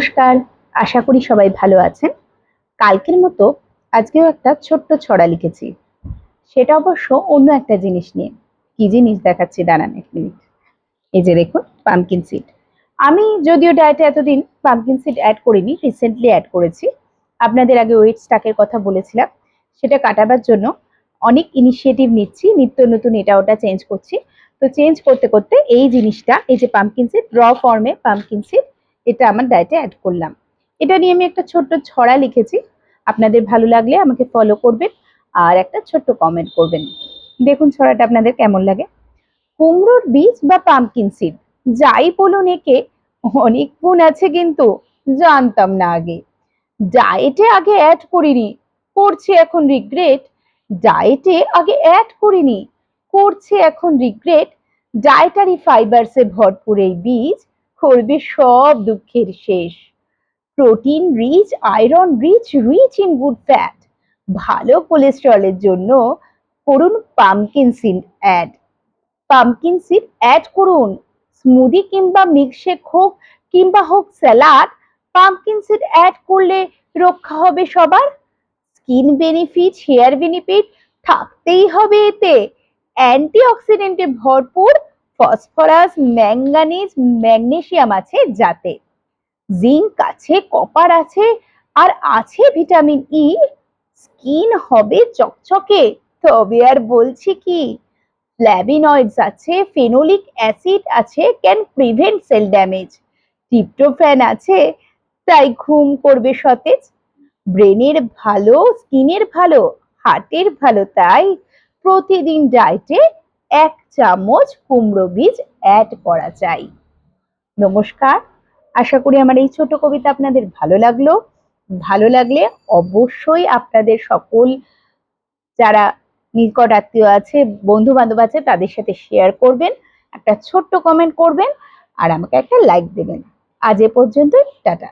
নমস্কার, আশা করি সবাই ভালো আছেন। কালকের মতো আজকেও একটা ছোট্ট ছড়া লিখেছি, সেটা অবশ্য অন্য একটা জিনিস নিয়ে। কি জিনিস দেখাচ্ছি, দাঁড়ান এক মিনিট। এই যে দেখুন, পামকিন সিড। আমি যদিও ডায়েটে এতদিন পামকিন সিড অ্যাড করিনি, রিসেন্টলি অ্যাড করেছি। আপনাদের আগে ওয়েট স্টাকের কথা বলেছিলাম, সেটা কাটাবার জন্য অনেক ইনিশিয়েটিভ নিচ্ছি, নিত্য নতুন এটা ওটা চেঞ্জ করছি। তো চেঞ্জ করতে করতে এই জিনিসটা, এই যে পামকিন সিড, র ফর্মে পামকিন সিড, এটা আমার ডায়েটে অ্যাড করলাম। এটা নিয়ে আমি একটা ছোট্ট ছড়া লিখেছি। আপনাদের ভালো লাগলে আমাকে ফলো করবেন আর একটা ছোট্ট কমেন্ট করবেন। দেখুন ছড়াটা আপনাদের কেমন লাগে। কুমড়োর বীজ বা পামকিন সিড, যাই বলুন একে, অনেক গুণ আছে কিন্তু জানতাম না আগে। ডায়েটে আগে অ্যাড করিনি, করছি এখন রিগ্রেট। ডায়েটে আগে অ্যাড করিনি, করছে এখন রিগ্রেট। ডায়েটারি ফাইবারসে ভরপুর এই বীজ করবে সব দুঃখের শেষ। Protein rich, iron rich, rich in good fat, ভালো কোলেস্টেরলের জন্য করুন pumpkin seed add. Pumpkin seed add করুন, স্মুদি কিংবা মিল্কশেক হোক কিংবা হোক স্যালাড, পামকিন সিড অ্যাড করলে রক্ষা হবে সবার। স্কিন বেনিফিট, হেয়ার বেনিফিট থাকতেই হবে এতে। অ্যান্টিঅক্সিডেন্টে ভরপুর, ফসফরাস, ম্যাঙ্গানিজ, ম্যাগনেসিয়াম আছে যাতে। জিঙ্ক আছে, কপার আছে, আর আছে ভিটামিন ই। স্কিন হবে চকচকে, তবে আর বলছি কি। ফ্ল্যাভিনয়েডস আছে, ফেনোলিক অ্যাসিড আছে, can prevent sell damage. Tryptophan আছে, তাই ঘুম করবে সতেজ। ব্রেনের ভালো, স্কিনের ভালো, হার্টের ভালো, তাই প্রতিদিন ডায়েটে 1 চামচ কুমড়ো বীজ অ্যাড করা চাই। নমস্কার, আশা করি আমার এই ছোট কবিতা আপনাদের ভালো লাগলো। ভালো লাগলে অবশ্যই আপনাদের সকল যারা নিকট আত্মীয় আছে, বন্ধু বান্ধব আছে, তাদের সাথে শেয়ার করবেন, একটা ছোট্ট কমেন্ট করবেন আর আমাকে একটা লাইক দেবেন। আজ এ পর্যন্ত, টাটা।